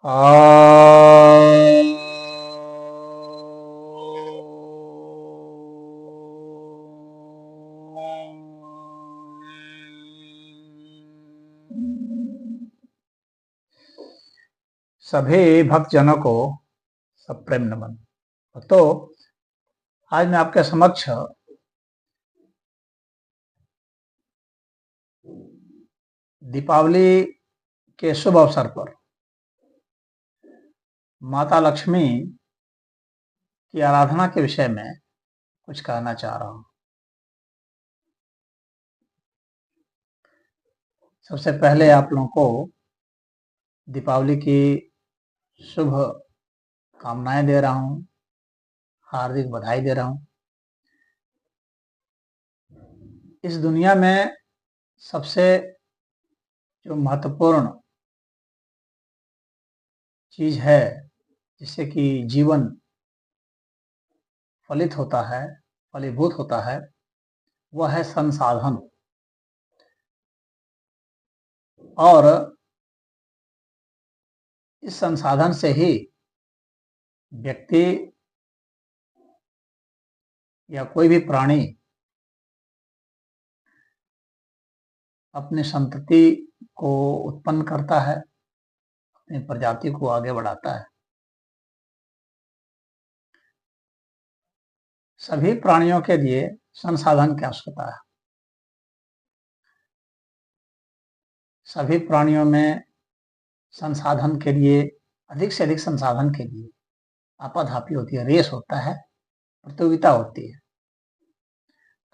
आ सभी भक्तजनों को सप्रेम नमन। तो आज मैं आपके समक्ष दीपावली के शुभ अवसर पर माता लक्ष्मी की आराधना के विषय में कुछ कहना चाह रहा हूँ। सबसे पहले आप लोगों को दीपावली की शुभ कामनाएं दे रहा हूँ, हार्दिक बधाई दे रहा हूँ। इस दुनिया में सबसे जो महत्वपूर्ण चीज है जिससे कि जीवन फलित होता है, फलीभूत होता है, वह है संसाधन। और इस संसाधन से ही व्यक्ति या कोई भी प्राणी अपनी संतति को उत्पन्न करता है, अपनी प्रजाति को आगे बढ़ाता है। सभी प्राणियों के लिए संसाधन की आवश्यकता है। सभी प्राणियों में संसाधन के लिए, अधिक से अधिक संसाधन के लिए आपाधापी होती है, रेस होता है, प्रतियोगिता होती है।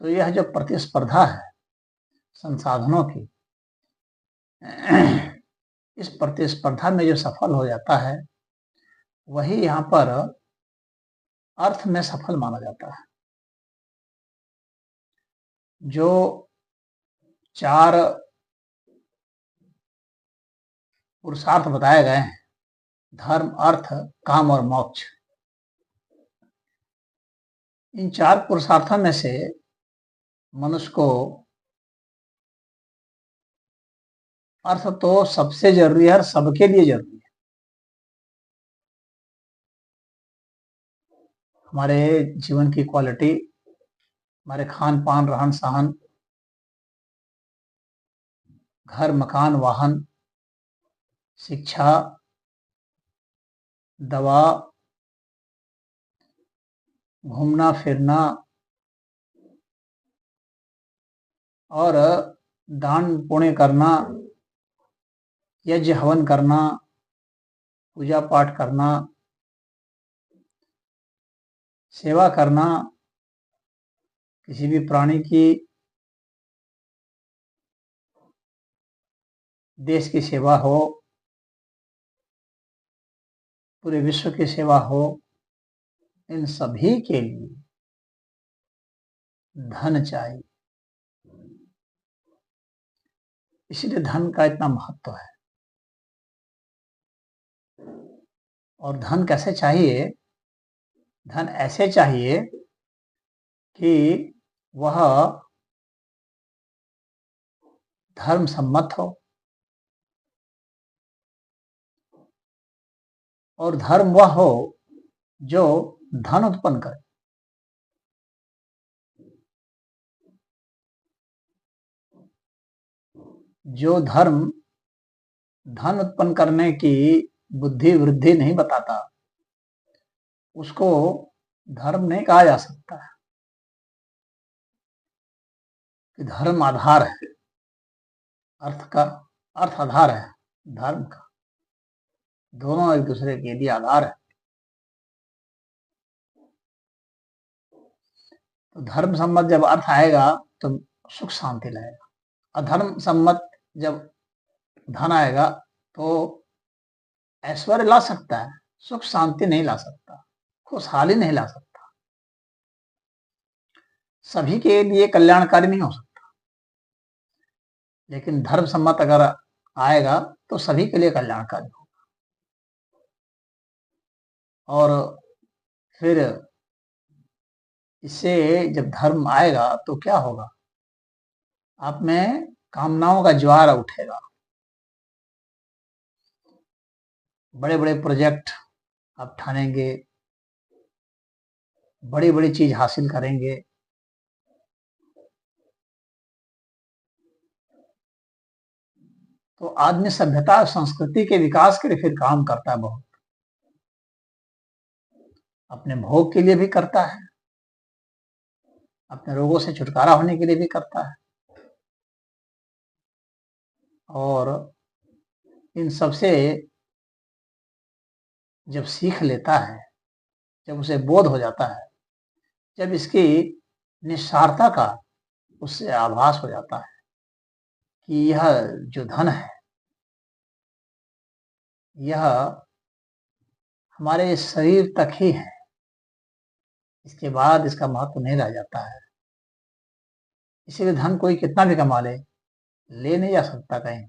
तो यह जो प्रतिस्पर्धा है संसाधनों की, इस प्रतिस्पर्धा में जो सफल हो जाता है वही यहाँ पर अर्थ में सफल माना जाता है। जो 4 पुरुषार्थ बताए गए हैं, धर्म, अर्थ, काम और मोक्ष, इन 4 पुरुषार्थों में से मनुष्य को अर्थ तो सबसे जरूरी है और सबके लिए जरूरी है। हमारे जीवन की क्वालिटी, हमारे खान पान, रहन सहन, घर मकान वाहन, शिक्षा, दवा, घूमना फिरना और दान पुण्य करना, यज्ञ हवन करना, पूजा पाठ करना, सेवा करना, किसी भी प्राणी की, देश की सेवा हो, पूरे विश्व की सेवा हो, इन सभी के लिए धन चाहिए। इसलिए धन का इतना महत्व है। और धन कैसे चाहिए? धन ऐसे चाहिए कि वह धर्म सम्मत हो, और धर्म वह हो जो धन उत्पन्न करे। जो धर्म धन उत्पन्न करने की बुद्धि वृद्धि नहीं बताता, उसको धर्म नहीं कहा जा सकता है। कि धर्म आधार है, अर्थ का, अर्थ आधार है धर्म का, दोनों एक दूसरे के लिए आधार है। तो धर्म सम्मत जब अर्थ आएगा तो सुख शांति लाएगा। अधर्म सम्मत जब धन आएगा तो ऐश्वर्य ला सकता है, सुख शांति नहीं ला सकता, खुशहाली नहीं ला सकता, सभी के लिए कल्याणकारी नहीं हो सकता। लेकिन धर्म सम्मत अगर आएगा तो सभी के लिए कल्याणकारी होगा। और फिर इससे जब धर्म आएगा तो क्या होगा? आप में कामनाओं का ज्वार उठेगा। बड़े बड़े प्रोजेक्ट आप ठानेंगे, बड़ी बड़ी चीज हासिल करेंगे, तो आदमी सभ्यता और संस्कृति के विकास के लिए फिर काम करता है बहुत, अपने भोग के लिए भी करता है, अपने रोगों से छुटकारा होने के लिए भी करता है, और इन सबसे जब सीख लेता है, जब उसे बोध हो जाता है, जब इसकी निस्सारता का उससे आभास हो जाता है कि यह जो धन है, यह हमारे शरीर तक ही है, इसके बाद इसका महत्व नहीं रह जाता है। इसीलिए धन कोई कितना भी कमा ले नहीं जा सकता कहीं,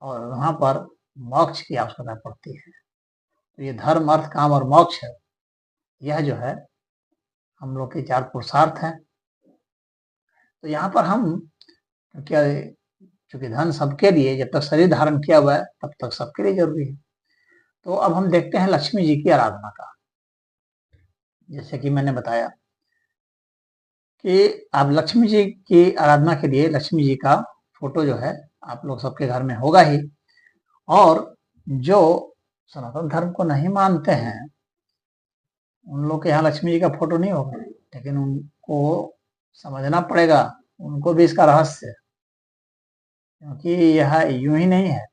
और वहां पर मोक्ष की आवश्यकता पड़ती है। तो ये धर्म, अर्थ, काम और मोक्ष है, यह जो है हम लोग के 4 पुरुषार्थ हैं। तो यहाँ पर हम क्या, चूंकि धन सबके लिए, जब तक शरीर धारण किया हुआ है तब तक सबके लिए जरूरी है। तो अब हम देखते हैं लक्ष्मी जी की आराधना का। जैसे कि मैंने बताया कि आप लक्ष्मी जी की आराधना के लिए लक्ष्मी जी का फोटो जो है आप लोग सबके घर में होगा ही, और जो सनातन धर्म को नहीं मानते हैं उन लोग के यहाँ लक्ष्मी जी का फोटो नहीं होगा, लेकिन उनको समझना पड़ेगा उनको भी इसका रहस्य, क्योंकि यह यूं ही नहीं है।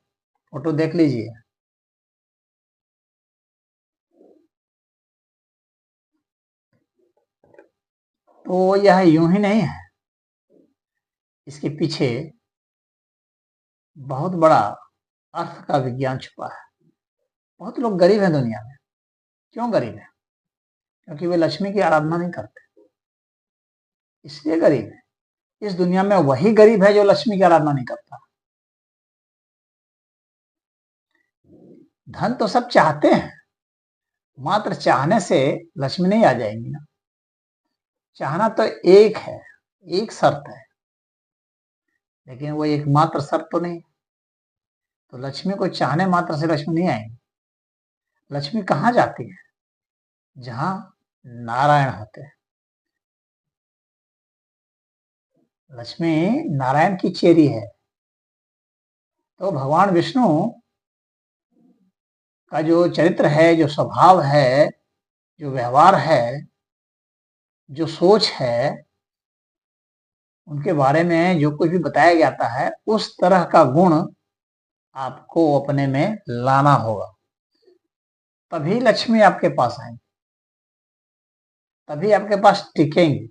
फोटो देख लीजिए, तो यह यूं ही नहीं है, इसके पीछे बहुत बड़ा अर्थ का विज्ञान छुपा है। बहुत लोग गरीब हैं दुनिया में। क्यों गरीब है? क्योंकि वे लक्ष्मी की आराधना नहीं करते, इसलिए गरीब है। इस दुनिया में वही गरीब है जो लक्ष्मी की आराधना नहीं करता। धन तो सब चाहते हैं, मात्र चाहने से लक्ष्मी नहीं आ जाएंगी ना। चाहना तो एक है, एक शर्त है, लेकिन वो एकमात्र शर्त तो नहीं। तो लक्ष्मी को चाहने मात्र से लक्ष्मी नहीं आएंगी। लक्ष्मी कहाँ जाती है? जहां नारायण होते हैं। लक्ष्मी नारायण की चेरी है। तो भगवान विष्णु का जो चरित्र है, जो स्वभाव है, जो व्यवहार है, जो सोच है, उनके बारे में जो कुछ भी बताया जाता है, उस तरह का गुण आपको अपने में लाना होगा, तभी लक्ष्मी आपके पास आएंगी, तभी आपके पास टिकेंगी।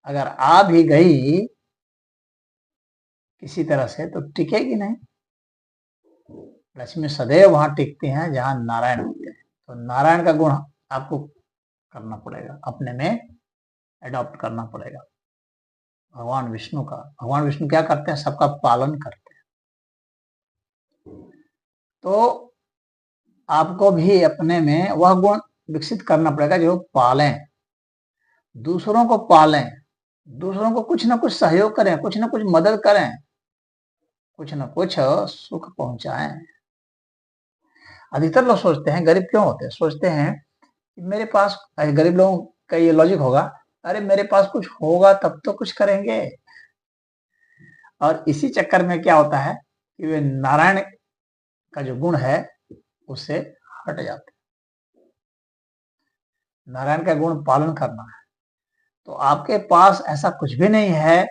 अगर आ भी गई किसी तरह से तो टिकेगी नहीं। लक्ष्मी सदैव वहां टिकती हैं जहां नारायण होते हैं। तो नारायण का गुण आपको करना पड़ेगा, अपने में एडॉप्ट करना पड़ेगा। भगवान विष्णु का, भगवान विष्णु क्या करते हैं? सबका पालन करते हैं। तो आपको भी अपने में वह गुण विकसित करना पड़ेगा जो पालें, दूसरों को पालें, दूसरों को कुछ ना कुछ सहयोग करें, कुछ ना कुछ मदद करें, कुछ ना कुछ सुख पहुंचाएं। अधिकतर लोग सोचते हैं, गरीब क्यों होते हैं? सोचते हैं कि मेरे पास, गरीब लोगों का ये लॉजिक होगा, अरे मेरे पास कुछ होगा तब तो कुछ करेंगे। और इसी चक्कर में क्या होता है कि वे नारायण का जो गुण है उससे हट जाते हैं। नारायण का गुण पालन करना है। तो आपके पास ऐसा कुछ भी नहीं है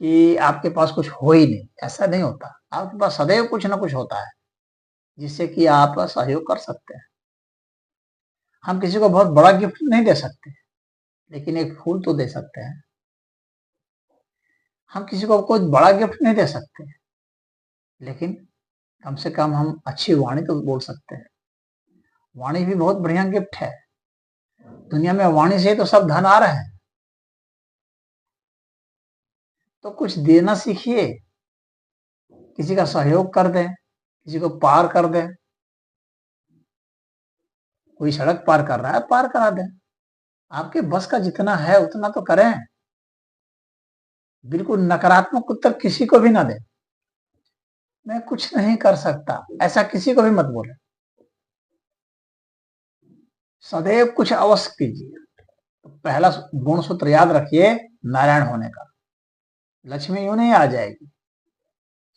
कि आपके पास कुछ हो ही नहीं, ऐसा नहीं होता। आपके पास सदैव कुछ ना कुछ होता है जिससे कि आप सहयोग कर सकते हैं। हम किसी को बहुत बड़ा गिफ्ट नहीं दे सकते, लेकिन एक फूल तो दे सकते हैं। हम किसी को कोई बड़ा गिफ्ट नहीं दे सकते, लेकिन कम से कम हम अच्छी वाणी तो बोल सकते हैं। वाणी भी बहुत बढ़िया गिफ्ट है। दुनिया में वाणी से तो सब धन आ रहे हैं। तो कुछ देना सीखिए, किसी का सहयोग कर दें, किसी को पार कर दें। कोई सड़क पार कर रहा है, पार करा दें। आपके बस का जितना है उतना तो करें। बिल्कुल नकारात्मक उत्तर किसी को भी ना दें। मैं कुछ नहीं कर सकता, ऐसा किसी को भी मत बोले। सदैव कुछ अवश्य कीजिए। तो पहला गुण सूत्र याद रखिए, नारायण होने का। लक्ष्मी यूं नहीं आ जाएगी।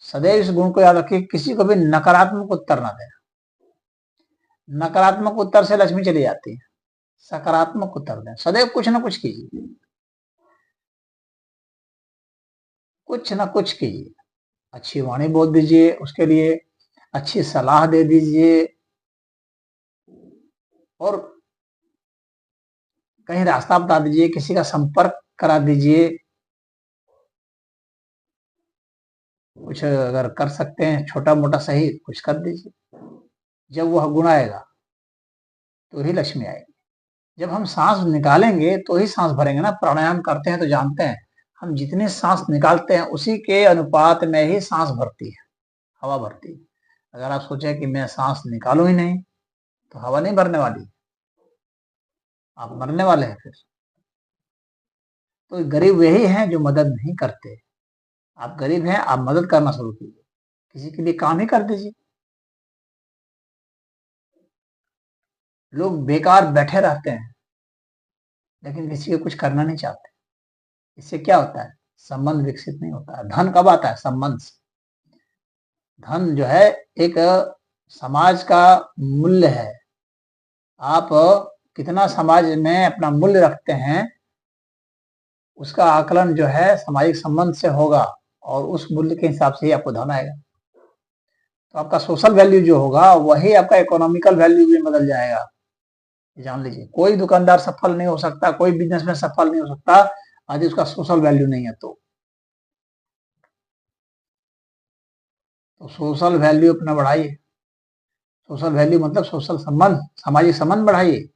सदैव इस गुण को याद रखिए, किसी को भी नकारात्मक उत्तर ना देना। नकारात्मक उत्तर से लक्ष्मी चली जाती है। सकारात्मक उत्तर दें, सदैव कुछ ना कुछ कीजिए, कुछ ना कुछ कीजिए। अच्छी वाणी बोल दीजिए, उसके लिए अच्छी सलाह दे दीजिए, और कहीं रास्ता बता दीजिए, किसी का संपर्क करा दीजिए। कुछ अगर कर सकते हैं छोटा मोटा सही, कुछ कर दीजिए। जब वह गुण आएगा तो ही लक्ष्मी आएगी। जब हम सांस निकालेंगे तो ही सांस भरेंगे ना। प्राणायाम करते हैं तो जानते हैं, हम जितनी सांस निकालते हैं उसी के अनुपात में ही सांस भरती है, हवा भरती है। अगर आप सोचे कि मैं सांस निकालू ही नहीं, तो हवा नहीं भरने वाली, आप मरने वाले हैं फिर। तो गरीब वही हैं जो मदद नहीं करते। आप गरीब हैं, आप मदद करना शुरू कीजिए, किसी के लिए काम ही कर दीजिए। लोग बेकार बैठे रहते हैं लेकिन किसी को कुछ करना नहीं चाहते। इससे क्या होता है? संबंध विकसित नहीं होता है। धन कब आता है? संबंध से। धन जो है एक समाज का मूल्य है। आप कितना समाज में अपना मूल्य रखते हैं, उसका आकलन जो है सामाजिक संबंध से होगा, और उस मूल्य के हिसाब से ही आपको धन आएगा। तो आपका सोशल वैल्यू जो होगा वही आपका इकोनॉमिकल वैल्यू भी बदल जाएगा। जान लीजिए, कोई दुकानदार सफल नहीं हो सकता, कोई बिजनेसमैन सफल नहीं हो सकता यदि उसका सोशल वैल्यू नहीं है। तो सोशल वैल्यू अपना बढ़ाइए। सोशल वैल्यू मतलब सोशल संबंध, सामाजिक संबंध बढ़ाइए।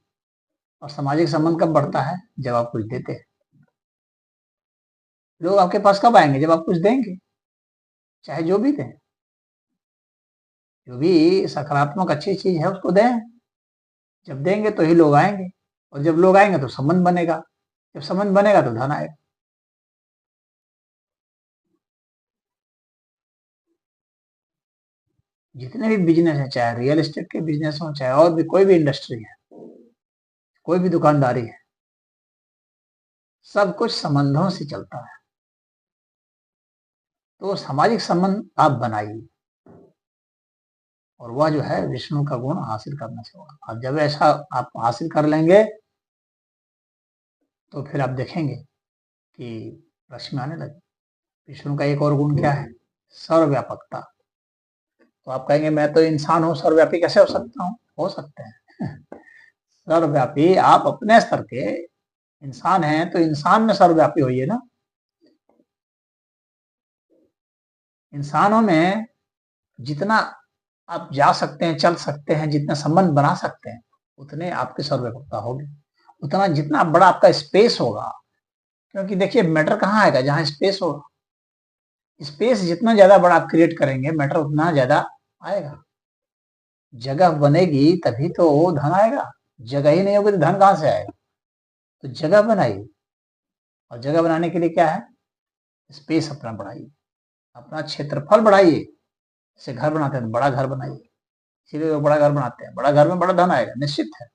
और सामाजिक संबंध कब बढ़ता है? जब आप कुछ देते हैं। लोग आपके पास कब आएंगे? जब आप कुछ देंगे, चाहे जो भी दें। जो भी सकारात्मक अच्छी चीज है उसको दें। जब देंगे तो ही लोग आएंगे, और जब लोग आएंगे तो संबंध बनेगा, जब संबंध बनेगा तो धन आएगा। जितने भी बिजनेस है, चाहे रियल एस्टेट के बिजनेस हो, चाहे और भी कोई भी इंडस्ट्री है, कोई भी दुकानदारी है, सब कुछ संबंधों से चलता है। तो सामाजिक संबंध आप बनाइए, और वह जो है विष्णु का गुण हासिल करना चाहिए। और जब ऐसा आप हासिल कर लेंगे तो फिर आप देखेंगे कि लक्ष्मी आने लगे। विष्णु का एक और गुण क्या है? सर्वव्यापकता। तो आप कहेंगे मैं तो इंसान हूँ, सर्वव्यापी कैसे हो सकता हूँ? हो सकते हैं। सर्वव्यापी आप अपने स्तर के इंसान हैं, तो इंसान में सर्वव्यापी होइए ना। इंसानों में जितना आप जा सकते हैं, चल सकते हैं, जितने संबंध बना सकते हैं, उतने आपकी सर्वव्यापकता होगी। उतना जितना बड़ा आपका स्पेस होगा, क्योंकि देखिए मैटर कहाँ आएगा? जहाँ स्पेस होगा। स्पेस जितना ज्यादा बड़ा आप क्रिएट करेंगे, मैटर उतना ज्यादा आएगा। जगह बनेगी तभी तो धन आएगा। जगह ही नहीं होगी तो धन कहाँ से आएगा? तो जगह बनाइए, और जगह बनाने के लिए क्या है? स्पेस अपना बढ़ाइए, अपना क्षेत्रफल बढ़ाइए। जैसे घर बनाते हैं तो बड़ा घर बनाइए, इसीलिए लोग बड़ा घर बनाते हैं। बड़ा घर में बड़ा धन आएगा, निश्चित है।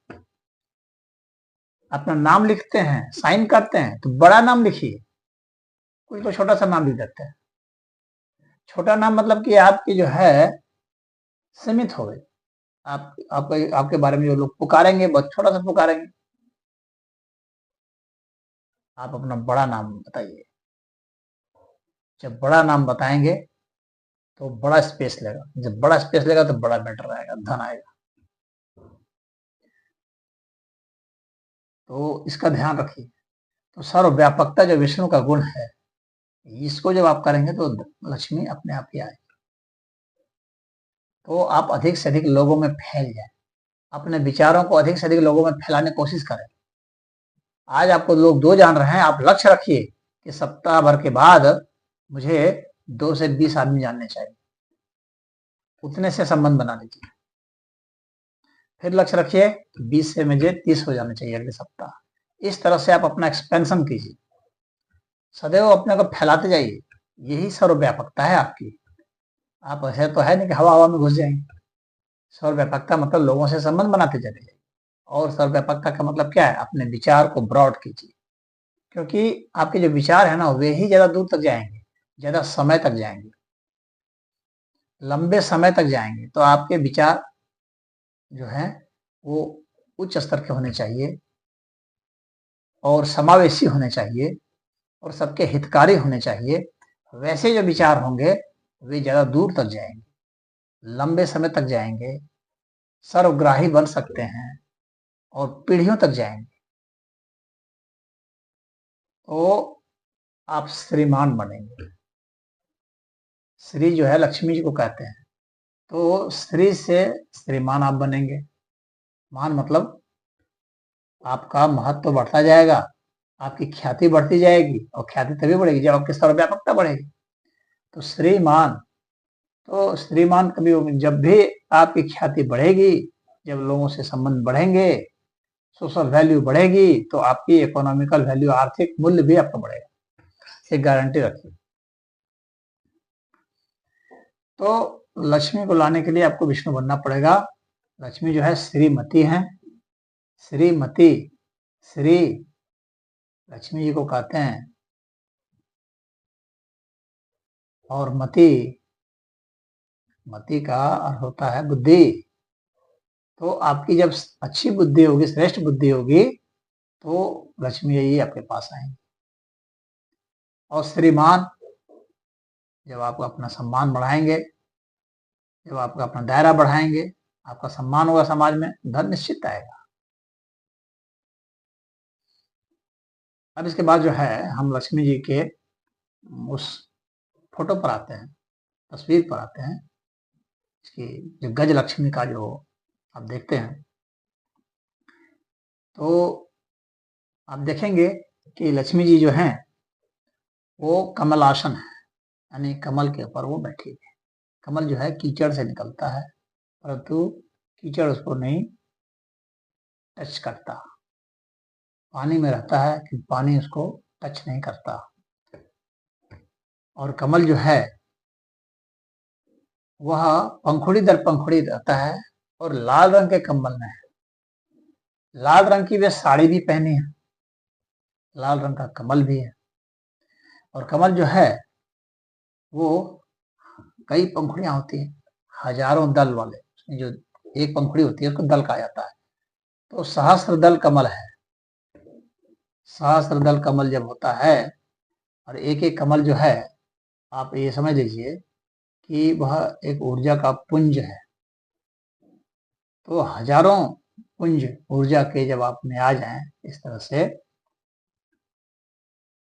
अपना नाम लिखते हैं, साइन करते हैं, तो बड़ा नाम लिखिए। कोई तो छोटा सा नाम लिख देते हैं। छोटा नाम मतलब कि आपकी जो है सीमित हो गई। आपके बारे में जो लोग पुकारेंगे बहुत छोटा सा पुकारेंगे। आप अपना बड़ा नाम बताइए। जब बड़ा नाम बताएंगे तो बड़ा स्पेस लेगा। जब बड़ा स्पेस लेगा तो बड़ा मैटर आएगा, धन आएगा। तो इसका ध्यान रखिए। तो सर्वव्यापकता जो विष्णु का गुण है, इसको जब आप करेंगे तो लक्ष्मी अपने आप ही आएगी। तो आप अधिक से अधिक लोगों में फैल जाए, अपने विचारों को अधिक से अधिक लोगों में फैलाने की कोशिश करें। आज आपको लोग 2 जान रहे हैं, आप लक्ष्य रखिए कि सप्ताह भर के बाद मुझे 2 से 20 आदमी जानने चाहिए। उतने से संबंध बना लीजिए। फिर लक्ष्य रखिए 20 से मुझे 30 हो जाने चाहिए अगले सप्ताह। इस तरह से आप अपना एक्सपेंशन कीजिए, सदैव अपने को फैलाते जाइए। यही सर्वव्यापकता है आपकी। आप ऐसे तो है नहीं कि हवा हवा में घुस जाएंगे। सर्वव्यापकता मतलब लोगों से संबंध बनाते चले जाइए। और सर्वव्यापकता का मतलब क्या है? अपने विचार को ब्रॉड कीजिए, क्योंकि आपके जो विचार है ना वे ही ज्यादा दूर तक जाएंगे, ज्यादा समय तक जाएंगे, लंबे समय तक जाएंगे। तो आपके विचार जो है वो उच्च स्तर के होने चाहिए और समावेशी होने चाहिए और सबके हितकारी होने चाहिए। वैसे जो विचार होंगे वे ज्यादा दूर तक जाएंगे, लंबे समय तक जाएंगे, सर्वग्राही बन सकते हैं और पीढ़ियों तक जाएंगे। तो आप श्रीमान बनेंगे। श्री जो है लक्ष्मी जी को कहते हैं, तो श्री से श्रीमान आप बनेंगे। मान मतलब आपका महत्व तो बढ़ता जाएगा, आपकी ख्याति बढ़ती जाएगी, और ख्याति तभी बढ़ेगी जब आपकी सर्वव्यापकता बढ़ेगी। तो श्रीमान, तो श्रीमान कभी होंगे जब भी आपकी ख्याति बढ़ेगी, जब लोगों से संबंध बढ़ेंगे, सोशल वैल्यू बढ़ेगी, तो आपकी इकोनॉमिकल वैल्यू, आर्थिक मूल्य भी आपका बढ़ेगा। एक गारंटी रखिए। तो लक्ष्मी को लाने के लिए आपको विष्णु बनना पड़ेगा। लक्ष्मी जो है श्रीमती है। श्रीमती, श्री लक्ष्मी जी को कहते हैं, और मति, मति का अर्थ होता है बुद्धि। तो आपकी जब अच्छी बुद्धि होगी, श्रेष्ठ बुद्धि होगी, तो लक्ष्मी जी आपके पास आएंगे। और श्रीमान, जब आप अपना सम्मान बढ़ाएंगे, जब आपका अपना दायरा बढ़ाएंगे, आपका सम्मान होगा समाज में, धन निश्चित आएगा। अब इसके बाद जो है हम लक्ष्मी जी के उस फोटो पर आते हैं, तस्वीर पर आते हैं। इसकी जो गज लक्ष्मी का जो आप देखते हैं, तो आप देखेंगे कि लक्ष्मी जी जो हैं वो कमलासन है, यानी कमल के ऊपर वो बैठी है। कमल जो है कीचड़ से निकलता है, परंतु कीचड़ उसको नहीं टच करता। पानी में रहता है कि पानी उसको टच नहीं करता। और कमल जो है वह पंखुड़ी दर पंखुड़ी रहता है, और लाल रंग के कमल में है। लाल रंग की वे साड़ी भी पहनी है, लाल रंग का कमल भी है। और कमल जो है वो कई पंखुड़ियां होती हैं, हजारों दल वाले। उसमें जो एक पंखुड़ी होती है उसको दल कहा जाता है। तो सहस्त्र दल कमल है। सहस्त्र दल कमल जब होता है, और एक एक कमल जो है, आप ये समझ लीजिए कि वह एक ऊर्जा का पुंज है। तो हजारों पुंज ऊर्जा के जब आप में आ जाएं इस तरह से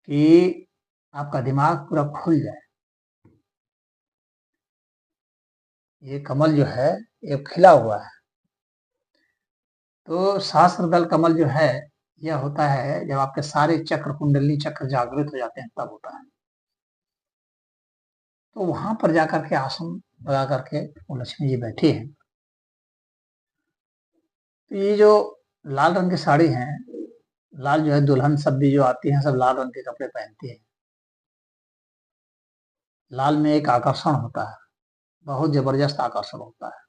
कि आपका दिमाग पूरा खुल जाए। ये कमल जो है ये खिला हुआ है। तो सहस्त्र दल कमल जो है यह होता है जब आपके सारे चक्र, कुंडली चक्र जागृत हो जाते हैं, तब होता है। तो वहां पर जाकर के आसन लगा करके वो लक्ष्मी जी बैठी हैं। तो ये जो लाल रंग की साड़ी है, लाल जो है दुल्हन सब भी जो आती हैं सब लाल रंग के कपड़े पहनती है। लाल में एक आकर्षण होता है, बहुत जबरदस्त आकर्षण होता है।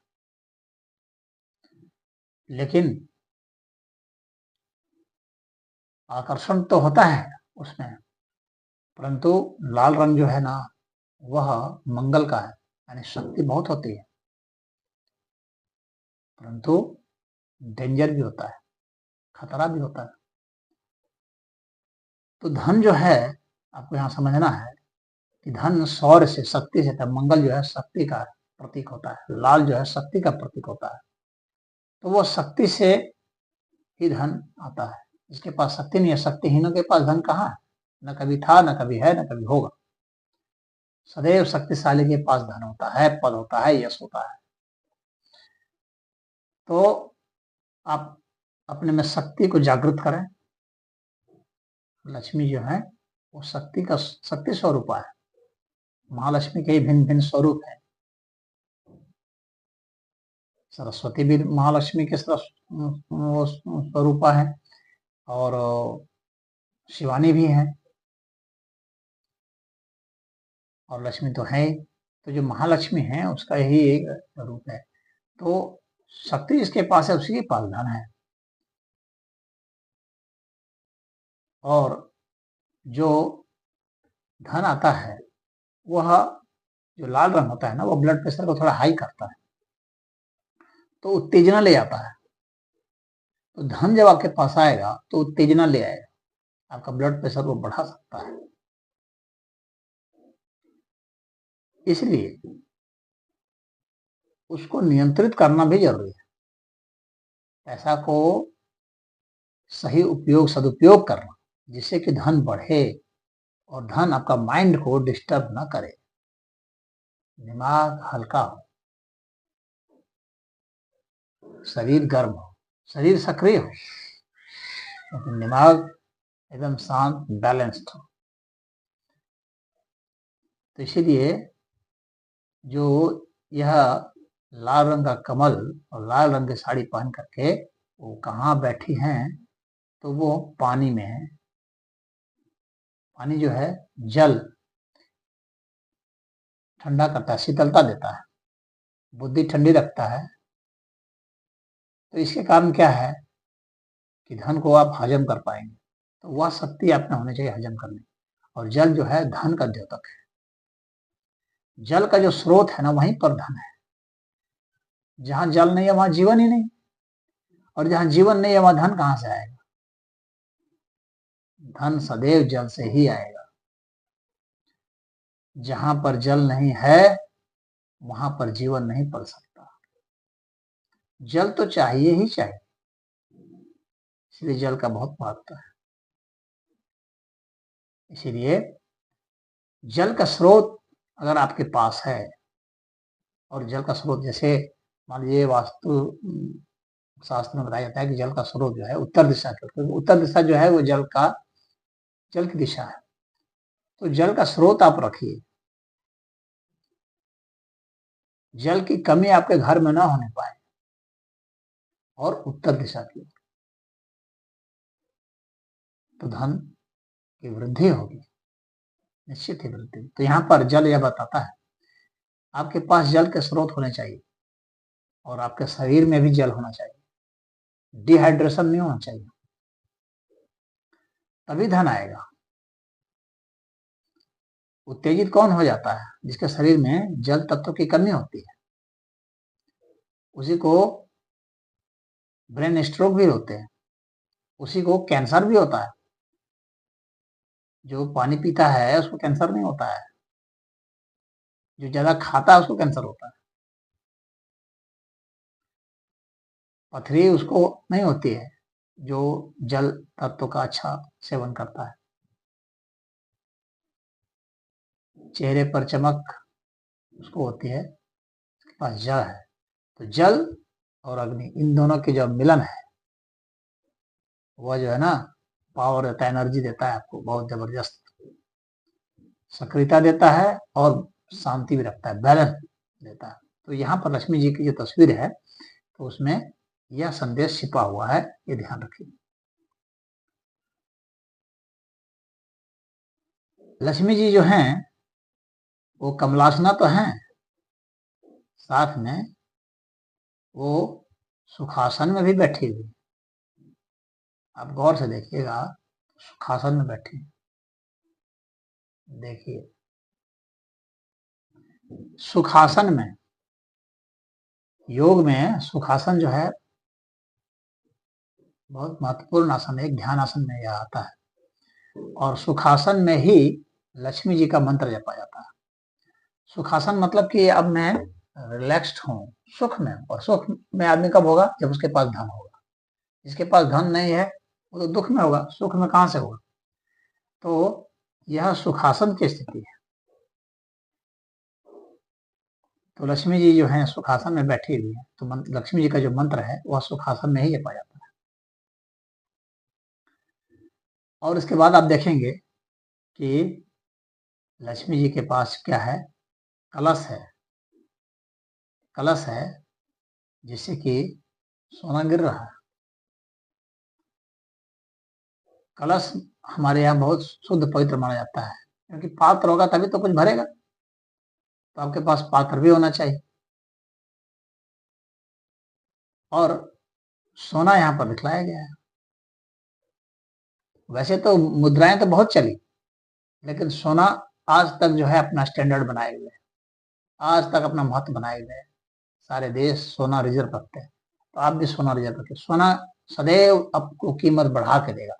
लेकिन आकर्षण तो होता है उसमें, परंतु लाल रंग जो है ना वह मंगल का है, यानी शक्ति बहुत होती है, परंतु डेंजर भी होता है, खतरा भी होता है। तो धन जो है आपको यहाँ समझना है कि धन सौर्य से, शक्ति से, तब मंगल जो है शक्ति का प्रतीक होता है, लाल जो है शक्ति का प्रतीक होता है। तो वो शक्ति से ही धन आता है। जिसके पास शक्ति नहीं है, शक्तिहीनों के पास धन कहाँ है? न कभी था, न कभी है, न कभी होगा। सदैव शक्तिशाली के पास धन होता है, पद होता है, यश होता है। तो आप अपने में शक्ति को जागृत करें। लक्ष्मी जो है वो शक्ति का, शक्ति स्वरूप है। महालक्ष्मी के भिन्न भिन्न स्वरूप है। सरस्वती भी महालक्ष्मी के स्वरूपा है, और शिवानी भी है, और लक्ष्मी तो है ही। तो जो महालक्ष्मी है उसका यही एक रूप है। तो शक्ति जिसके पास है उसी के पास धन है। और जो धन आता है वह जो लाल रंग होता है ना, वो ब्लड प्रेशर को थोड़ा हाई करता है, तो उत्तेजना ले आता है। तो धन जब आपके पास आएगा तो उत्तेजना ले आएगा, आपका ब्लड प्रेशर को बढ़ा सकता है। इसलिए उसको नियंत्रित करना भी जरूरी है। पैसा को सही उपयोग, सदुपयोग करना, जिससे कि धन बढ़े और धन आपका माइंड को डिस्टर्ब ना करे, दिमाग हल्का हो, शरीर गर्म हो, शरीर सक्रिय हो, लेकिन दिमाग एकदम शांत, बैलेंस्ड हो। तो इसीलिए जो यह लाल रंग का कमल और लाल रंग की साड़ी पहन करके वो कहाँ बैठी हैं, तो वो पानी में है। पानी जो है जल ठंडा करता है, शीतलता देता है, बुद्धि ठंडी रखता है। तो इसके कारण क्या है कि धन को आप हजम कर पाएंगे। तो वह शक्ति आप में होनी चाहिए हजम करने। और जल जो है धन का द्योतक है। जल का जो स्रोत है ना, वहीं पर धन है। जहां जल नहीं है वहां जीवन ही नहीं, और जहां जीवन नहीं है वहां धन कहां से आएगा? धन सदैव जल से ही आएगा। जहां पर जल नहीं है वहां पर जीवन नहीं पल सकता। जल तो चाहिए ही चाहिए, इसलिए जल का बहुत महत्व है। इसीलिए जल का स्रोत अगर आपके पास है, और जल का स्रोत जैसे मान लीजिए वास्तु शास्त्र में बताया जाता है कि जल का स्रोत जो है उत्तर दिशा की, क्योंकि उत्तर दिशा जो है वो जल की दिशा है। तो जल का स्रोत आप रखिए, जल की कमी आपके घर में ना होने पाए, और उत्तर दिशा की, तो धन की वृद्धि होगी, निश्चित ही वृद्धि। तो यहाँ पर जल यह बताता है आपके पास जल के स्रोत होने चाहिए, और आपके शरीर में भी जल होना चाहिए, डिहाइड्रेशन नहीं होना चाहिए, तभी धन आएगा। उत्तेजित कौन हो जाता है? जिसके शरीर में जल तत्व की कमी होती है, उसी को ब्रेन स्ट्रोक भी होते हैं, उसी को कैंसर भी होता है। जो पानी पीता है उसको कैंसर नहीं होता है, जो ज्यादा खाता है उसको कैंसर होता है। पथरी उसको नहीं होती है जो जल तत्व का अच्छा सेवन करता है। चेहरे पर चमक उसको होती है उसके पास जल है। तो जल और अग्नि, इन दोनों के जो मिलन है वह जो है ना पावर देता है, एनर्जी देता है आपको, बहुत जबरदस्त सक्रियता देता है, और शांति भी रखता है, बैलेंस देता है। तो यहाँ पर लक्ष्मी जी की जो तस्वीर है तो उसमें यह संदेश छिपा हुआ है, ये ध्यान रखिए। लक्ष्मी जी जो हैं वो कमलासना तो हैं, साथ में वो सुखासन में भी बैठी हुई। आप गौर से देखिएगा, सुखासन में बैठी, देखिए सुखासन में, योग में सुखासन जो है बहुत महत्वपूर्ण आसन है, एक ध्यान आसन में यह आता है। और सुखासन में ही लक्ष्मी जी का मंत्र जपा जाता है। सुखासन मतलब कि अब मैं रिलैक्स्ड हूँ, सुख में हूँ। और सुख में आदमी कब होगा? जब उसके पास धन होगा। जिसके पास धन नहीं है वो तो दुख में होगा, सुख में कहां से होगा? तो यह सुखासन की स्थिति है। तो लक्ष्मी जी जो है सुखासन में बैठी हुई है, तो लक्ष्मी जी का जो मंत्र है वह सुखासन में ही जपा जाता है। और इसके बाद आप देखेंगे कि लक्ष्मी जी के पास क्या है? कलश है। कलश है जिससे कि सोना गिर रहा है। कलश हमारे यहाँ बहुत शुद्ध पवित्र माना जाता है, क्योंकि पात्र होगा तभी तो कुछ भरेगा। तो आपके पास पात्र भी होना चाहिए। और सोना यहाँ पर दिखलाया गया है। वैसे तो मुद्राएं तो बहुत चली, लेकिन सोना आज तक जो है अपना स्टैंडर्ड बनाए हुए है, आज तक अपना महत्व बनाए हुए है। सारे देश सोना रिजर्व रखते हैं, तो आप भी सोना रिजर्व रखें। सोना सदैव आपको कीमत बढ़ा के देगा,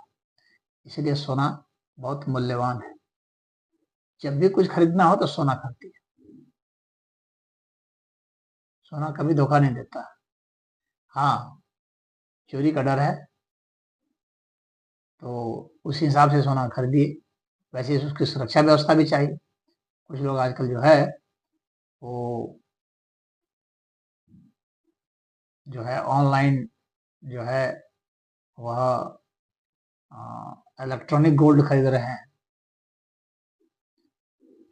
इसीलिए सोना बहुत मूल्यवान है। जब भी कुछ खरीदना हो तो सोना खरीदिए, सोना कभी धोखा नहीं देता। हाँ, चोरी का डर है तो उस हिसाब से सोना खरीदिए। वैसे उसकी सुरक्षा व्यवस्था भी चाहिए। कुछ लोग आजकल जो है वो जो है ऑनलाइन जो है वह इलेक्ट्रॉनिक गोल्ड खरीद रहे हैं,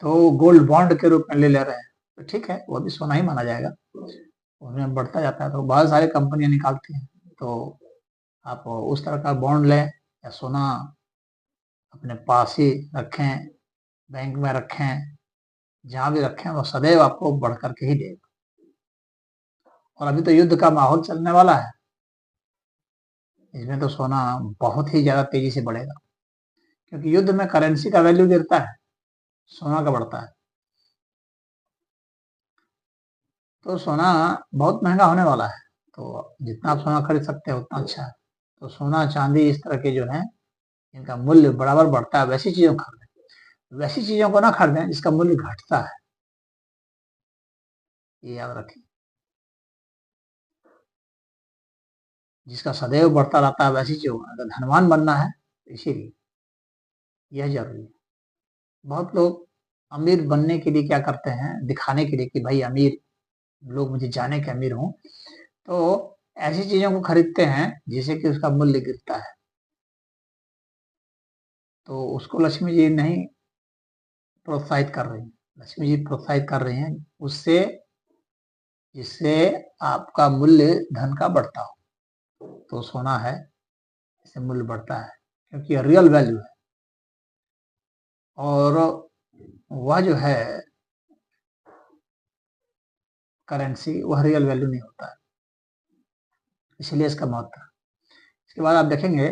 तो गोल्ड बॉन्ड के रूप में ले ले रहे हैं। तो ठीक है, वो भी सोना ही माना जाएगा, उसमें बढ़ता जाता है। तो बहुत सारी कंपनियां निकालती हैं, तो आप उस तरह का बॉन्ड लें या सोना अपने पास ही रखें, बैंक में रखें, जहां भी रखें वो सदैव आपको बढ़ करके ही देगा। और अभी तो युद्ध का माहौल चलने वाला है, इसमें तो सोना बहुत ही ज्यादा तेजी से बढ़ेगा, क्योंकि युद्ध में करेंसी का वैल्यू गिरता है, सोना का बढ़ता है। तो सोना बहुत महंगा होने वाला है, तो जितना आप सोना खरीद सकते हैं उतना अच्छा है। तो सोना चांदी इस तरह के जो है इनका मूल्य बराबर बढ़ता है। वैसी चीजों को खरीदें, वैसी चीजों को ना खरीदें जिसका मूल्य घटता है, ये याद रखें। जिसका सदैव बढ़ता रहता है वैसी चीजों, अगर धनवान बनना है तो इसीलिए यह जरूरी है। बहुत लोग अमीर बनने के लिए क्या करते हैं, दिखाने के लिए कि भाई अमीर लोग मुझे जाने के अमीर हूं, तो ऐसी चीजों को खरीदते हैं जिससे कि उसका मूल्य गिरता है। तो उसको लक्ष्मी जी नहीं प्रोत्साहित कर रही हैं, लक्ष्मी जी प्रोत्साहित कर रही हैं उससे, जिससे आपका मूल्य धन का बढ़ता हो। तो सोना है, इससे मूल्य बढ़ता है, क्योंकि यह रियल वैल्यू है। और वह जो है करेंसी, वह रियल वैल्यू नहीं होता है, इसलिए इसका महत्व है। इसके बाद आप देखेंगे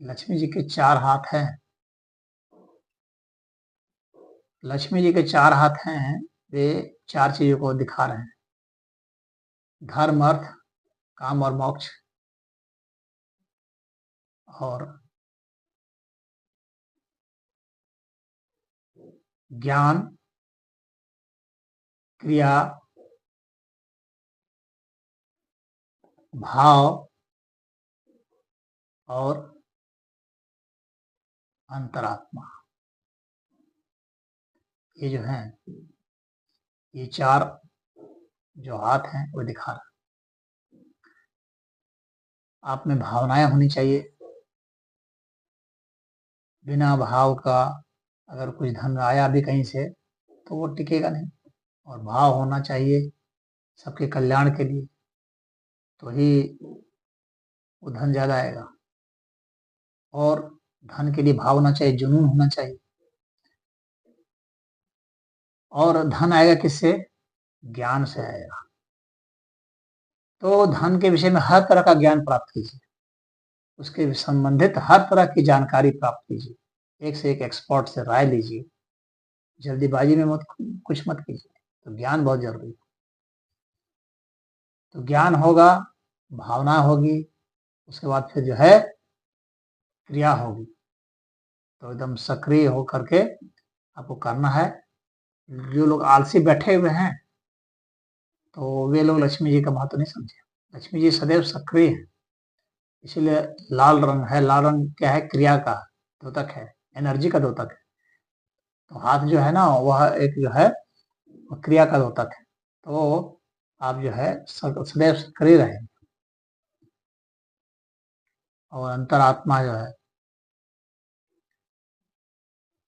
लक्ष्मी जी के 4 हाथ हैं। लक्ष्मी जी के 4 हाथ हैं, वे 4 चीजों को दिखा रहे हैं: धर्म, अर्थ, काम और मोक्ष, और ज्ञान, क्रिया, भाव और अंतरात्मा। ये जो है, ये 4 जो हाथ हैं वो दिखा रहे हैं। आप में भावनाएं होनी चाहिए। बिना भाव का अगर कुछ धन आया भी कहीं से तो वो टिकेगा नहीं। और भाव होना चाहिए सबके कल्याण के लिए, तो ही वो धन ज्यादा आएगा। और धन के लिए भाव होना चाहिए, जुनून होना चाहिए। और धन आएगा किससे? ज्ञान से आएगा। तो धन के विषय में हर तरह का ज्ञान प्राप्त कीजिए, उसके संबंधित हर तरह की जानकारी प्राप्त कीजिए, एक से एक एक्सपर्ट से राय लीजिए। जल्दीबाजी में मत कुछ मत कीजिए। तो ज्ञान बहुत जरूरी है। तो ज्ञान होगा, भावना होगी, उसके बाद फिर जो है क्रिया होगी। तो एकदम सक्रिय होकर के आपको करना है। जो लोग आलसी बैठे हुए हैं तो वे लोग लक्ष्मी जी का महत्व नहीं समझे। लक्ष्मी जी सदैव सक्रिय है, इसीलिए लाल रंग है। लाल रंग क्या है? क्रिया का द्योतक है, एनर्जी का द्योतक है। तो हाथ जो है ना, वह एक जो है क्रिया का द्योतक है। तो आप जो है सदैव सक्रिय रहें। और अंतरात्मा जो है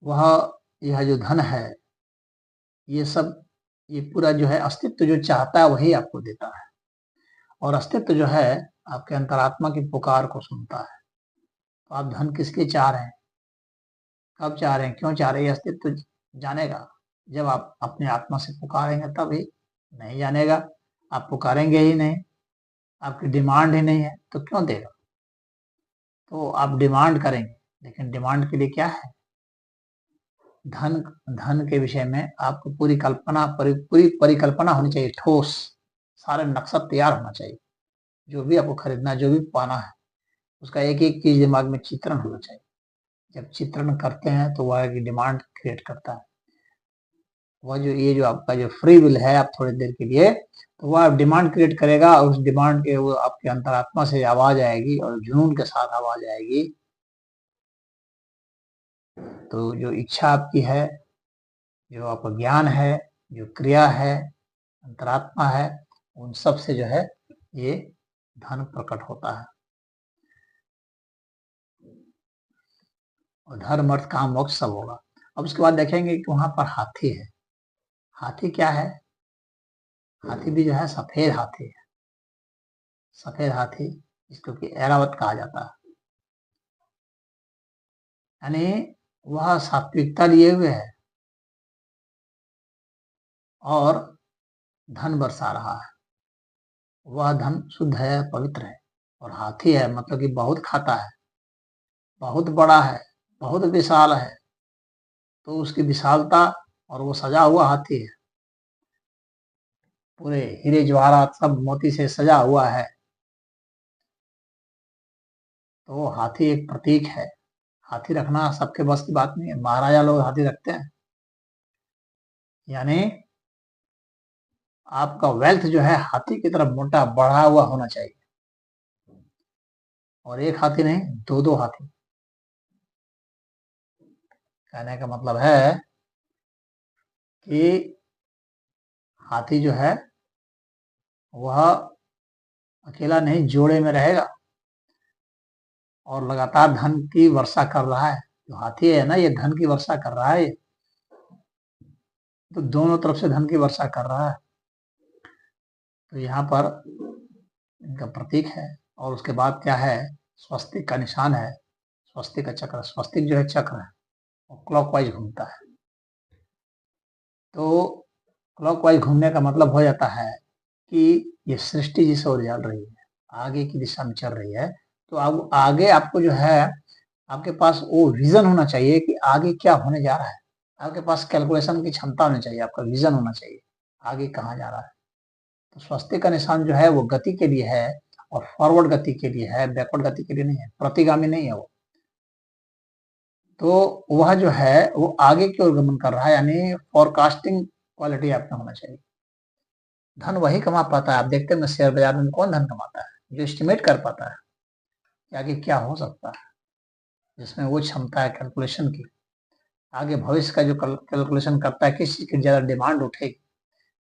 वह, यह जो धन है, ये सब, ये पूरा जो है अस्तित्व जो चाहता है वही आपको देता है। और अस्तित्व जो है आपके अंतरात्मा की पुकार को सुनता है। तो आप धन किसके चाह रहे हैं, कब चाह रहे हैं, क्यों चाह रहे हैं, ये अस्तित्व जानेगा। जब आप अपने आत्मा से पुकारेंगे तभी, नहीं जानेगा, आप पुकारेंगे ही नहीं, आपकी डिमांड ही नहीं है तो क्यों देगा? तो आप डिमांड करेंगे, लेकिन डिमांड के लिए क्या है? धन धन के विषय में आपको पूरी परिकल्पना होनी चाहिए, ठोस, सारे नक्शा तैयार होना चाहिए। जो भी आपको खरीदना, जो भी पाना है, उसका एक एक चीज दिमाग में चित्रण होना चाहिए। जब चित्रण करते हैं तो वह एक डिमांड क्रिएट करता है। वह जो आपका जो फ्री विल है, आप थोड़ी देर के लिए, तो वह डिमांड क्रिएट करेगा, और उस डिमांड के वो आपके अंतरात्मा से आवाज आएगी और जुनून के साथ आवाज आएगी। तो जो इच्छा आपकी है, जो आपका ज्ञान है, जो क्रिया है, अंतरात्मा है, उन सब से जो है ये धन प्रकट होता है। और धर्म अर्थ काम मोक्ष सब होगा। अब उसके बाद देखेंगे कि वहां पर हाथी है। हाथी क्या है? हाथी भी जो है सफेद हाथी है। सफेद हाथी, जिसको कि ऐरावत कहा जाता है, यानी वह सात्विकता लिए हुए है और धन बरसा रहा है। वह धन शुद्ध है, पवित्र है। और हाथी है मतलब कि बहुत खाता है, बहुत बड़ा है, बहुत विशाल है। तो उसकी विशालता, और वो सजा हुआ हाथी है, पूरे हीरे जवाहरात सब मोती से सजा हुआ है। तो हाथी एक प्रतीक है। हाथी रखना सबके बस की बात नहीं है। महाराजा लोग हाथी रखते हैं। यानी आपका वेल्थ जो है हाथी की तरफ मोटा बढ़ा हुआ होना चाहिए, और एक हाथी नहीं, दो दो हाथी। कहने का मतलब है कि हाथी जो है वह अकेला नहीं, जोड़े में रहेगा और लगातार धन की वर्षा कर रहा है। जो हाथी है ना, ये धन की वर्षा कर रहा है। तो दोनों तरफ से धन की वर्षा कर रहा है। तो यहाँ पर इनका प्रतीक है। और उसके बाद क्या है? स्वस्तिक का निशान है, स्वस्तिक का चक्र। स्वस्तिक जो है चक्र है, और क्लॉकवाइज घूमता है। तो क्लॉकवाइज घूमने का मतलब हो जाता है कि ये सृष्टि जिस ओर चल रही है, आगे की दिशा में चल रही है। तो अब आगे आपको जो है, आपके पास वो विजन होना चाहिए कि आगे क्या होने जा रहा है। आपके पास कैलकुलेशन की क्षमता होनी चाहिए, आपका विजन होना चाहिए आगे कहाँ जा रहा है। तो स्वस्तिक का निशान जो है वो गति के लिए है, और फॉरवर्ड गति के लिए है, बैकवर्ड गति के लिए नहीं है, प्रतिगामी नहीं है वो। तो वह जो है वो आगे की ओर गमन कर रहा है, यानी फोरकास्टिंग क्वालिटी आप में होना चाहिए। धन वही कमा पाता है। आप देखते हैं शेयर बाजार में कौन धन कमाता है? जो एस्टिमेट कर पाता है कि आगे क्या हो सकता है, जिसमें वो क्षमता है कैलकुलेशन की। आगे भविष्य का जो कैलकुलेशन करता है, किस चीज की ज्यादा डिमांड उठेगी,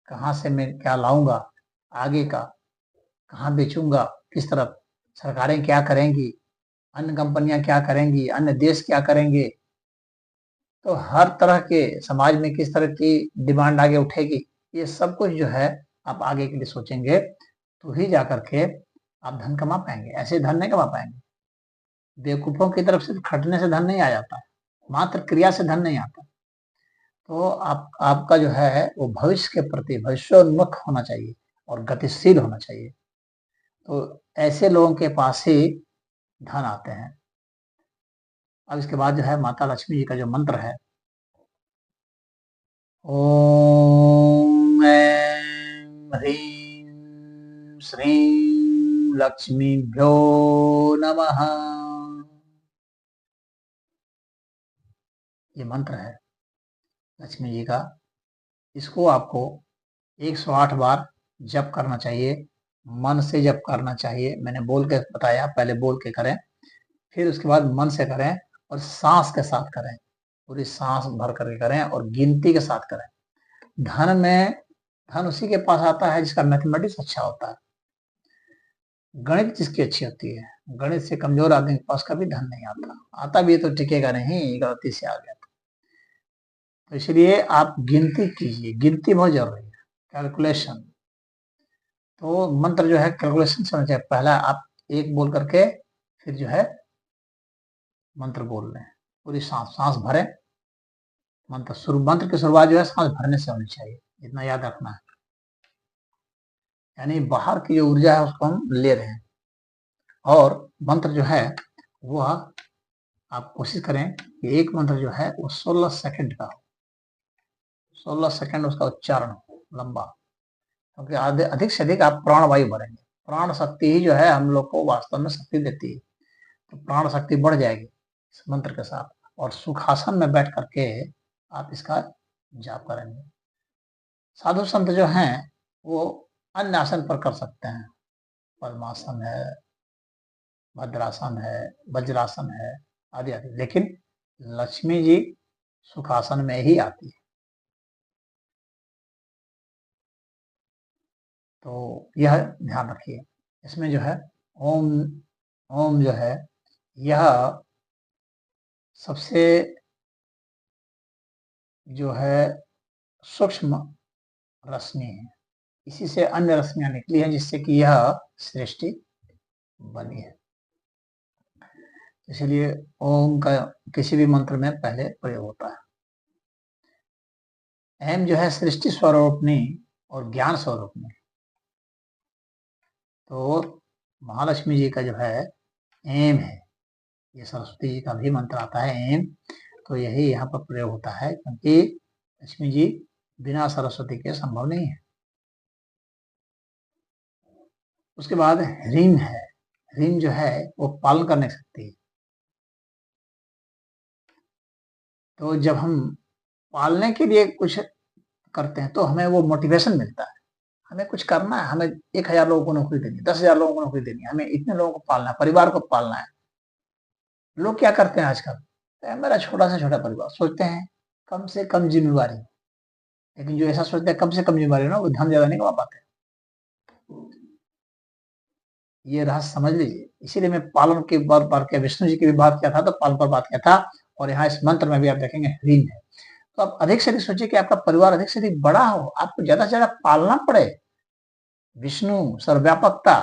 कहाँ से मैं क्या लाऊंगा, आगे का कहाँ बेचूंगा, किस तरफ सरकारें क्या करेंगी, अन्य कंपनियां क्या करेंगी, अन्य देश क्या करेंगे। तो हर तरह के समाज में किस तरह की डिमांड आगे उठेगी, ये सब कुछ जो है आप आगे के लिए सोचेंगे, तो ही जाकर के आप धन कमा पाएंगे। ऐसे धन नहीं कमा पाएंगे। बेवकूफों की तरफ से खटने से धन नहीं आ जाता, मात्र क्रिया से धन नहीं आता। तो आपका जो है वो भविष्य के प्रति भविष्योन्मुख होना चाहिए और गतिशील होना चाहिए। तो ऐसे लोगों के पास ही धन आते हैं। अब इसके बाद जो है माता लक्ष्मी जी का जो मंत्र है, ओम ऐं ह्रीं श्रीं लक्ष्मीभ्यो नमः। ये मंत्र है लक्ष्मी जी का। इसको आपको 108 बार जप करना चाहिए, मन से जप करना चाहिए। मैंने बोल के बताया, पहले बोल के करें, फिर उसके बाद मन से करें, और सांस के साथ करें। पूरी सांस भर करके करें और गिनती के साथ करें। धन उसी के पास आता है जिसका मैथमेटिक्स अच्छा होता है, गणित जिसकी अच्छी होती है। गणित से कमजोर आदमी के पास कभी धन नहीं आता। आता भी है तो टिकेगा नहीं, गलती से आ गया। तो इसलिए आप गिनती कीजिए, गिनती बहुत जरूरी है, कैलकुलेशन। तो मंत्र जो है कैलकुलेशन से होना चाहिए। पहला आप एक बोल करके फिर जो है मंत्र बोल रहे हैं, पूरी सांस भरें मंत्र की शुरुआत जो है सांस भरने से होनी चाहिए, इतना याद रखना है। यानी बाहर की जो ऊर्जा है उसको हम ले रहे हैं। और मंत्र जो है वह आप कोशिश करें कि एक मंत्र जो है वो 16 सेकंड का हो, 16 सेकंड उसका उच्चारण हो लंबा, क्योंकि अधिक से अधिक आप प्राणवायु भरेंगे। प्राण शक्ति ही जो है हम लोग को वास्तव में शक्ति देती है, तो प्राण शक्ति बढ़ जाएगी इस मंत्र के साथ। और सुखासन में बैठ करके आप इसका जाप करेंगे। साधु संत जो हैं वो अन्य आसन पर कर सकते हैं, पद्मासन है, भद्रासन है, वज्रासन है, आदि आदि, लेकिन लक्ष्मी जी सुखासन में ही आती है। तो यह ध्यान रखिए। इसमें जो है ओम, ओम जो है यह सबसे जो है सूक्ष्म रश्मि है, इसी से अन्य रश्मियां निकली हैं जिससे कि यह सृष्टि बनी है। इसलिए ओम का किसी भी मंत्र में पहले प्रयोग होता है। एम जो है सृष्टि स्वरूपनी और ज्ञान स्वरूपनी, तो महालक्ष्मी जी का जो है एम है, ये सरस्वती जी का भी मंत्र आता है एम, तो यही यहाँ पर प्रयोग होता है, क्योंकि लक्ष्मी जी बिना सरस्वती के संभव नहीं है। उसके बाद ह्रीम है। ह्रीम जो है वो पालन करने सकती है। तो जब हम पालने के लिए कुछ करते हैं तो हमें वो मोटिवेशन मिलता है, हमें कुछ करना है, हमें 1000 लोगों को नौकरी देनी है, 10,000 लोगों को नौकरी देनी है, हमें इतने लोगों को पालना है, परिवार को पालना है। लोग क्या करते हैं आजकल, तो मेरा छोटा से छोटा परिवार, सोचते हैं कम से कम जिम्मेवारी, लेकिन जो ऐसा सोचते हैं कम से कम जिम्मेवारी ना, वो धन ज्यादा नहीं कमा पाते। ये रहस्य समझ लीजिए। इसीलिए मैं पालन की बात किया, विष्णु जी की भी बात किया था तो पालन पर बात किया था, और यहाँ इस मंत्र में भी आप देखेंगे ह्रीम है। तो आप अधिक से अधिक सोचिए कि आपका परिवार अधिक से अधिक बड़ा हो, आपको ज्यादा से ज्यादा पालना पड़े। विष्णु सर्वव्यापकता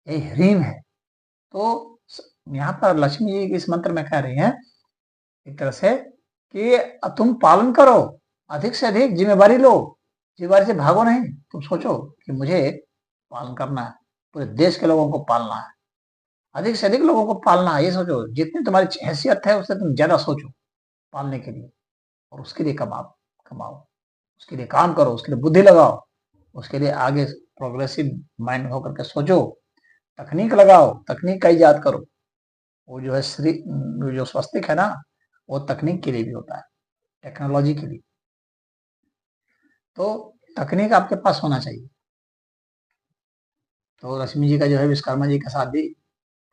ये ह्रीम है। तो यहाँ पर लक्ष्मी जी इस मंत्र में कह रही है एक तरह से कि तुम पालन करो, अधिक से अधिक जिम्मेवारी लो, जिम्मेवारी से भागो नहीं। तुम सोचो कि मुझे पालन करना है, पूरे देश के लोगों को पालना है, अधिक से अधिक लोगों को पालना है। ये सोचो जितनी तुम्हारी हैसियत है उससे तुम ज्यादा सोचो पालने के लिए, और उसके लिए कमाओ, उसके लिए काम करो, उसके लिए बुद्धि लगाओ, उसके लिए आगे प्रोग्रेसिव माइंड होकर के सोचो, तकनीक लगाओ, तकनीक का इजाद करो। वो जो है जो स्वस्तिक है ना, वो तकनीक के लिए भी होता है, टेक्नोलॉजी के लिए। तो तकनीक आपके पास होना चाहिए। तो लक्ष्मी जी का जो है विश्वकर्मा जी के साथ भी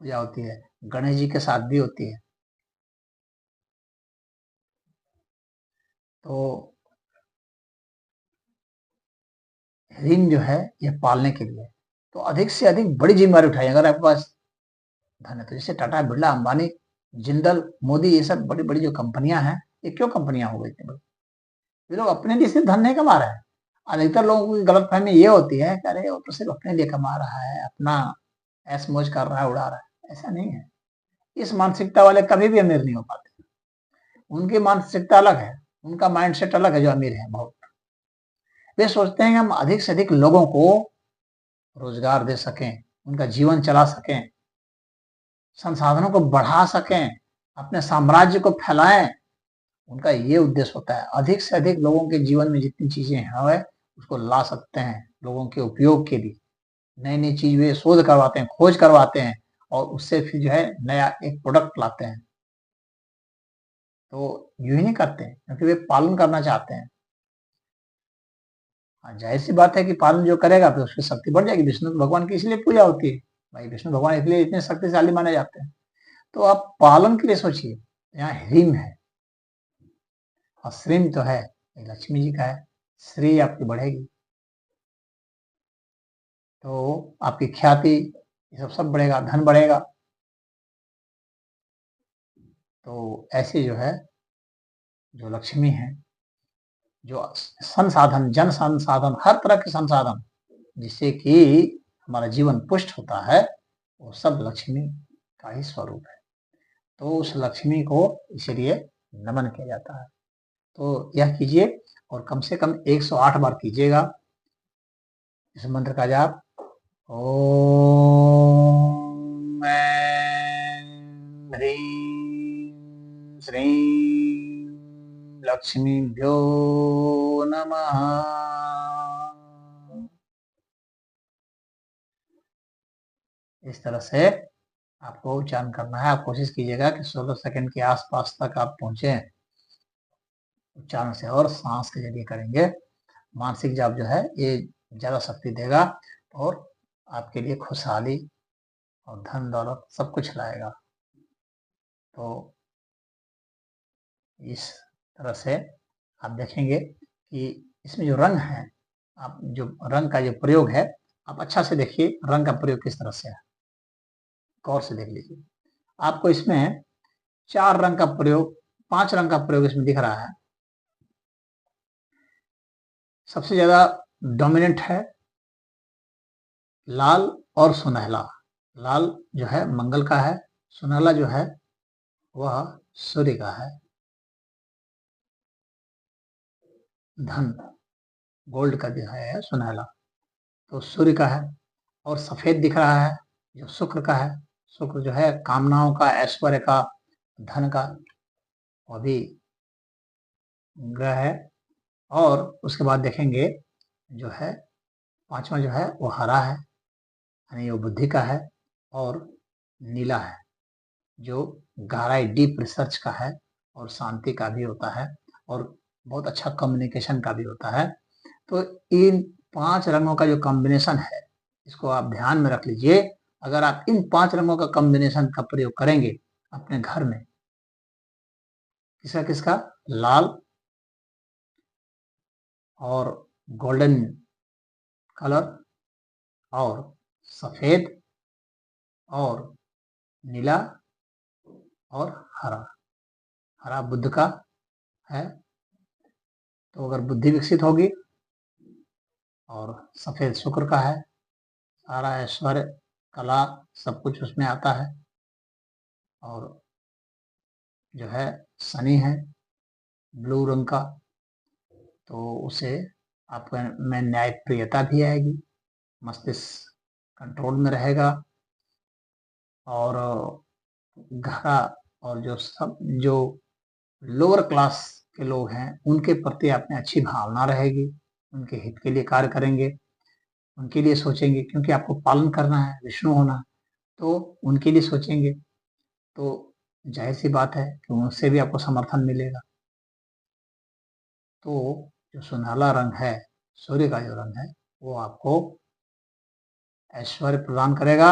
पूजा होती है, गणेश जी के साथ भी होती है। तो ऋण जो है ये पालने के लिए, तो अधिक से अधिक बड़ी जिम्मेदारी उठाइए। अगर आपके पास धन है तो, जैसे टाटा, बिरला, अंबानी, जिंदल, मोदी, ये सब बड़ी बड़ी जो कंपनियां हैं, ये क्यों कंपनियां हो गई इतनी बड़ी? ये लोग अपने लिए सिर्फ धन नहीं कमा रहे हैं। अधिकतर लोगों की गलतफहमी ये होती है कि अरे वो तो सिर्फ अपने लिए कमा रहा है, अपना ऐश मौज कर रहा है, उड़ा रहा है। ऐसा नहीं है। इस मानसिकता वाले कभी भी अमीर नहीं हो पाते। उनकी मानसिकता अलग है, उनका माइंडसेट अलग है जो अमीर है बहुत। वे सोचते हैं कि हम अधिक से अधिक लोगों को रोजगार दे सकें, उनका जीवन चला सकें, संसाधनों को बढ़ा सकें, अपने साम्राज्य को फैलाएं। उनका ये उद्देश्य होता है। अधिक से अधिक लोगों के जीवन में जितनी चीजें हैं उसको ला सकते हैं लोगों के उपयोग के लिए। नई नई चीज वे शोध करवाते हैं, खोज करवाते हैं, और उससे फिर जो है नया एक प्रोडक्ट लाते हैं। तो यूं ही नहीं करते हैं, क्योंकि वे पालन करना चाहते हैं। हाँ, जाहिर सी बात है कि पालन जो करेगा फिर उसकी शक्ति बढ़ जाएगी। विष्णु भगवान की इसलिए पूजा होती है भाई, विष्णु भगवान इसलिए इतने शक्तिशाली माने जाते हैं। तो आप पालन के लिए सोचिए, यहाँ ह्रीम है, और श्रीम तो है लक्ष्मी जी का है, श्री आपकी बढ़ेगी, तो आपकी ख्याति ये सब बढ़ेगा, धन बढ़ेगा। तो ऐसी जो है जो लक्ष्मी है, जो संसाधन, जन संसाधन, हर तरह के संसाधन जिससे कि हमारा जीवन पुष्ट होता है, वो सब लक्ष्मी का ही स्वरूप है। तो उस लक्ष्मी को इसलिए नमन किया जाता है। तो यह कीजिए और कम से कम 108 बार कीजिएगा इस मंत्र का जाप। ओम ऐं ह्रीं श्रीं लक्ष्मीभ्यो नमः। इस तरह से आपको उच्चारण करना है। आप कोशिश कीजिएगा कि 16 सेकंड के आसपास तक आप पहुंचे उच्चारण से, और सांस के जरिए करेंगे। मानसिक जाप जो है ये ज़्यादा शक्ति देगा और आपके लिए खुशहाली और धन दौलत सब कुछ लाएगा। तो इस तरह से आप देखेंगे कि इसमें जो रंग है, आप जो रंग का जो प्रयोग है, आप अच्छा से देखिए रंग का प्रयोग किस तरह से है, गौर से देख लीजिए। आपको इसमें 4 रंग का प्रयोग, 5 रंग का प्रयोग इसमें दिख रहा है। सबसे ज़्यादा डोमिनेंट है लाल और सुनहला। लाल जो है मंगल का है, सुनहला जो है वह सूर्य का है। धन गोल्ड का जो है सुनहला तो सूर्य का है, और सफेद दिख रहा है जो शुक्र का है। शुक्र जो है कामनाओं का, ऐश्वर्य का, धन का, वह भी ग्रह है। और उसके बाद देखेंगे जो है 5वां जो है वो हरा है, यानी वो बुद्धि का है, और नीला है जो गहराई, डीप रिसर्च का है, और शांति का भी होता है, और बहुत अच्छा कम्युनिकेशन का भी होता है। तो इन 5 रंगों का जो कॉम्बिनेशन है इसको आप ध्यान में रख लीजिए। अगर आप इन 5 रंगों का कॉम्बिनेशन का प्रयोग करेंगे अपने घर में, किसका किसका, लाल और गोल्डन कलर, और सफेद, और नीला, और हरा। हरा बुद्ध का है, तो अगर बुद्धि विकसित होगी, और सफेद शुक्र का है, सारा ऐश्वर्य, कला, सब कुछ उसमें आता है। और जो है शनि है ब्लू रंग का, तो उसे आपका में न्यायप्रियता भी आएगी, मस्तिष्क कंट्रोल में रहेगा, और गहरा, और जो लोअर क्लास के लोग हैं उनके प्रति आप में अच्छी भावना रहेगी, उनके हित के लिए कार्य करेंगे, उनके लिए सोचेंगे, क्योंकि आपको पालन करना है, विष्णु होना है, तो उनके लिए सोचेंगे, तो जाहिर सी बात है कि उनसे भी आपको समर्थन मिलेगा। तो जो सुनहला रंग है, सूर्य का जो रंग है, वो आपको ऐश्वर्य प्रदान करेगा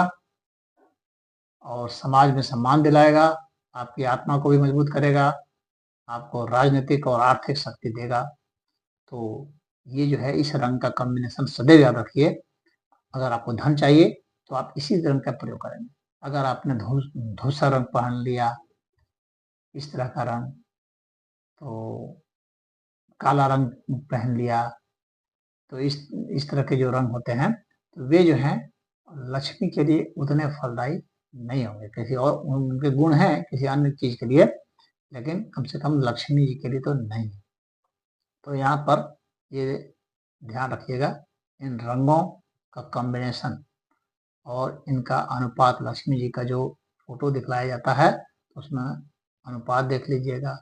और समाज में सम्मान दिलाएगा, आपकी आत्मा को भी मजबूत करेगा, आपको राजनीतिक और आर्थिक शक्ति देगा। तो ये जो है इस रंग का कॉम्बिनेशन सदैव याद रखिए। अगर आपको धन चाहिए तो आप इसी रंग का प्रयोग करेंगे। अगर आपने धूसर रंग पहन लिया, इस तरह का रंग, तो काला रंग पहन लिया, तो इस तरह के जो रंग होते हैं, तो वे जो हैं लक्ष्मी के लिए उतने फलदायी नहीं होंगे। किसी और उनके गुण हैं किसी अन्य चीज के लिए, लेकिन कम से कम लक्ष्मी जी के लिए तो नहीं। तो यहाँ पर ये ध्यान रखिएगा, इन रंगों का कॉम्बिनेशन और इनका अनुपात, लक्ष्मी जी का जो फोटो दिखलाया जाता है उसमें अनुपात देख लीजिएगा,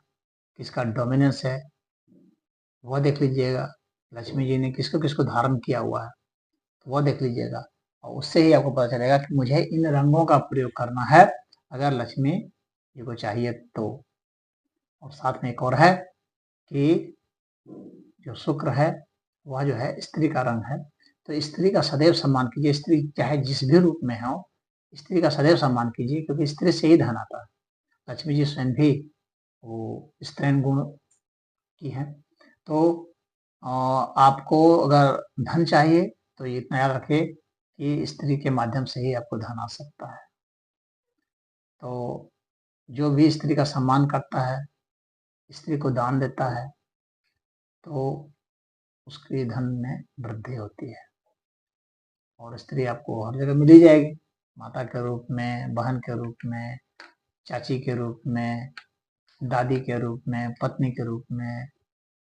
किसका डोमिनेंस है वह देख लीजिएगा, लक्ष्मी जी ने किसको किसको धारण किया हुआ है तो वह देख लीजिएगा, और उससे ही आपको पता चलेगा कि मुझे इन रंगों का प्रयोग करना है अगर लक्ष्मी जी को चाहिए तो। और साथ में एक और है कि जो शुक्र है वह जो है स्त्री का रंग है, तो स्त्री का सदैव सम्मान कीजिए। स्त्री चाहे जिस भी रूप में हो, स्त्री का सदैव सम्मान कीजिए, क्योंकि स्त्री से ही धन आता है। लक्ष्मी जी स्वयं भी वो स्त्रीण गुण की है। तो आपको अगर धन चाहिए तो ये इतना याद रखिए कि स्त्री के माध्यम से ही आपको धन आ सकता है। तो जो भी स्त्री का सम्मान करता है, स्त्री को दान देता है, तो उसके धन में वृद्धि होती है। और स्त्री आपको हर जगह मिल ही जाएगी, माता के रूप में, बहन के रूप में, चाची के रूप में, दादी के रूप में, पत्नी के रूप में,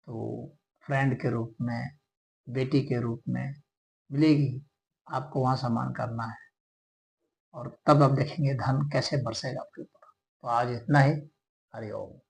तो फ्रेंड के रूप में, बेटी के रूप में मिलेगी, आपको वहाँ सम्मान करना है और तब आप देखेंगे धन कैसे बरसेगा आपके ऊपर। तो आज इतना ही। हरि ओम।